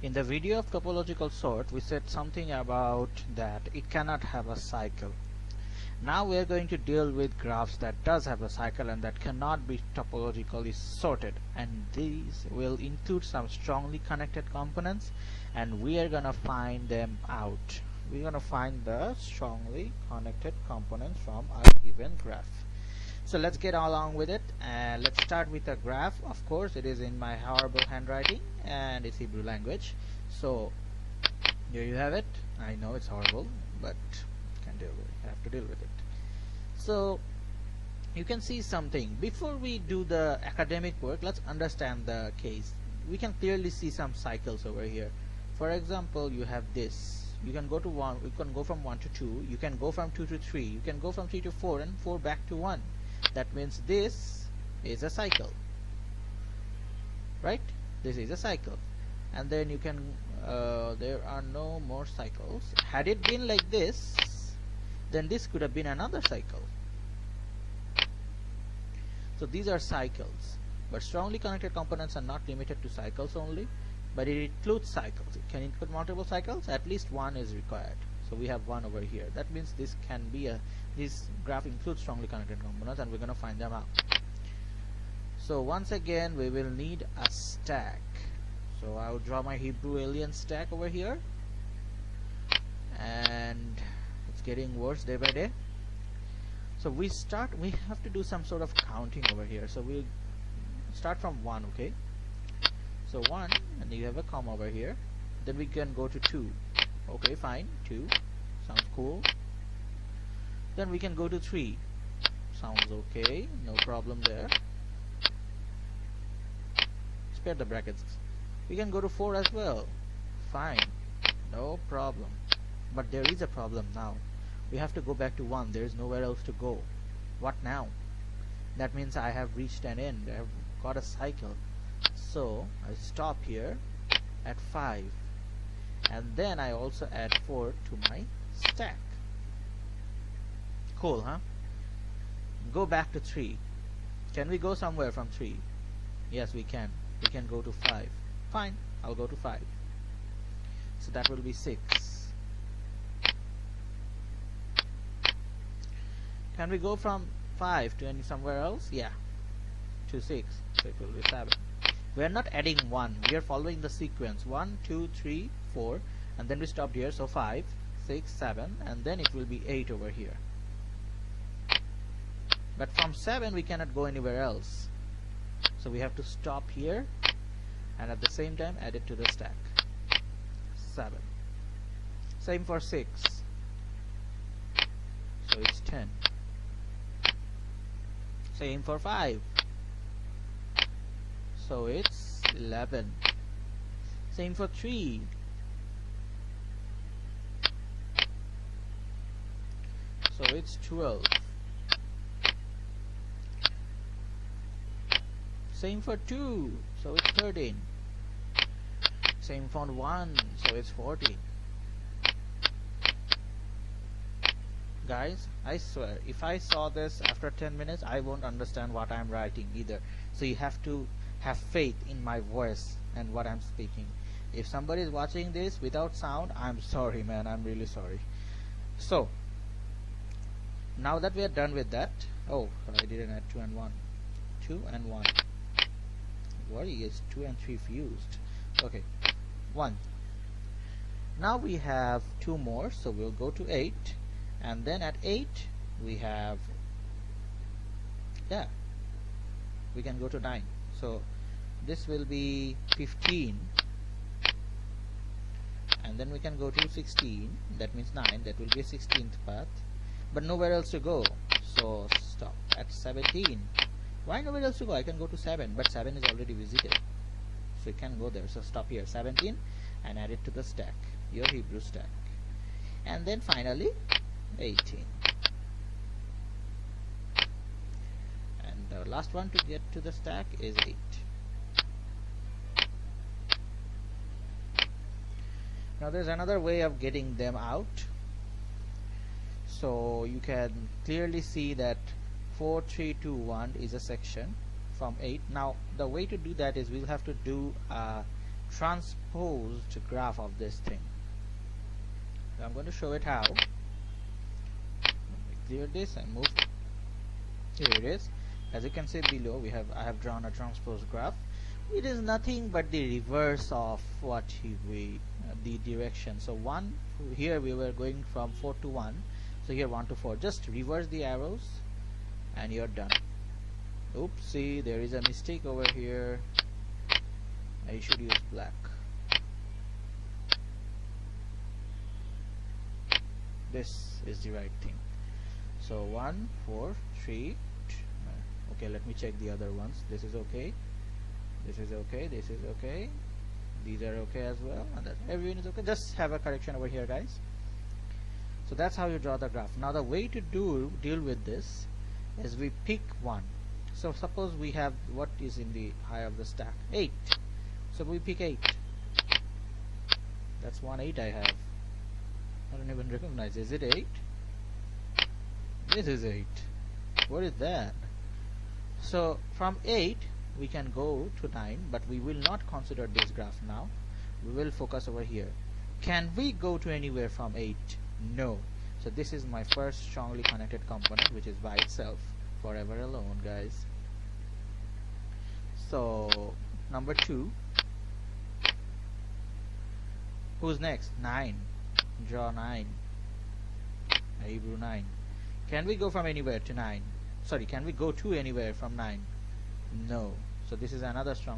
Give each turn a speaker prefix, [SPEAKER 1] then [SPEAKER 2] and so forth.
[SPEAKER 1] In the video of topological sort, we said something about that it cannot have a cycle. Now we are going to deal with graphs that does have a cycle and that cannot be topologically sorted, and these will include some strongly connected components, and we are gonna find them out. We're gonna find the strongly connected components from a given graph. So let's get along with it, and let's start with a graph. Of course, it is in my horrible handwriting and it's Hebrew language. So here you have it. I know it's horrible, but can deal with it. Have to deal with it. So you can see something. Before we do the academic work, let's understand the case. We can clearly see some cycles over here. For example, you have this. You can go to 1. You can go from 1 to 2. You can go from 2 to 3. You can go from 3 to 4 and 4 back to 1. That means this is a cycle, right? This is a cycle. And then you can there are no more cycles. Had it been like this, then this could have been another cycle. So these are cycles, but strongly connected components are not limited to cycles only, but it includes cycles. It can include multiple cycles. At least one is required. So we have one over here. That means this can be this graph includes strongly connected components, and we're going to find them out. So once again, we will need a stack. So I will draw my Hebrew alien stack over here, and it's getting worse day by day. So we have to do some sort of counting over here. So we'll start from 1, okay? So 1, and you have a comma over here. Then we can go to 2. Okay, fine, 2 sounds cool. Then we can go to 3. Sounds okay, no problem there. Spare the brackets. We can go to 4 as well. Fine, no problem. But there is a problem now. We have to go back to 1. There is nowhere else to go. What now? That means I have reached an end. I have got a cycle. So I stop here at 5. And then I also add 4 to my stack. Cool, huh? Go back to 3. Can we go somewhere from 3? Yes, we can. We can go to 5. Fine, I'll go to 5. So that will be 6. Can we go from 5 to somewhere else? Yeah, to 6. So it will be 7. We are not adding 1. We are following the sequence 1, 2, 3, 4, and then we stopped here. So 5, 6, 7, and then it will be 8 over here. But from 7 we cannot go anywhere else. So we have to stop here and at the same time add it to the stack. 7. Same for 6. So it's 10. Same for 5. So it's 11. Same for 3. So it's 12. Same for 2. So it's 13. Same for 1. So it's 14. Guys, I swear, if I saw this after 10 minutes, I won't understand what I'm writing either. So you have to have faith in my voice and what I'm speaking. If somebody is watching this without sound, I'm sorry, man. I'm really sorry. So now that we are done with that, oh, I didn't add 2 and 1. 2 and 1. Worry is 2 and 3 fused. Okay, 1. Now we have 2 more, so we'll go to 8, and then at 8 we have, yeah, we can go to 9. So this will be 15, and then we can go to 16. That means 9. That will be a 16th path, but nowhere else to go. So stop at 17. Why nowhere else to go? I can go to 7, but 7 is already visited, so you can go there. So stop here, 17, and add it to the stack, your Hebrew stack. And then finally 18. And the last one to get to the stack is 8. Now there's another way of getting them out. So you can clearly see that 4, 3, 2, 1 is a section from 8. Now the way to do that is we'll have to do a transposed graph of this thing. So I'm going to show it how. Let me clear this and move. Here it is. As you can see below, I have drawn a transposed graph. It is nothing but the reverse of what the direction. So here we were going from 4 to 1. So here 1 to 4. Just reverse the arrows and you're done. Oops, see, there is a mistake over here. I should use black. This is the right thing. So 1, 4, 3. Okay, let me check the other ones. This is okay. This is okay. This is okay. These are okay as well. And that everyone is okay. Just have a correction over here, guys. So that's how you draw the graph. Now the way to deal with this is we pick one. So suppose we have what is in the high of the stack? 8. So we pick 8. That's 1 8 I have. I don't even recognize. Is it 8? This is 8. What is that? So from 8 we can go to 9, but we will not consider this graph now. We will focus over here. Can we go to anywhere from 8? No. So this is my first strongly connected component, which is by itself, forever alone, guys. So number 2. Who's next? 9. Draw 9. Hebrew 9. Can we go from anywhere to 9? Sorry, can we go to anywhere from 9? No. So this is another strongly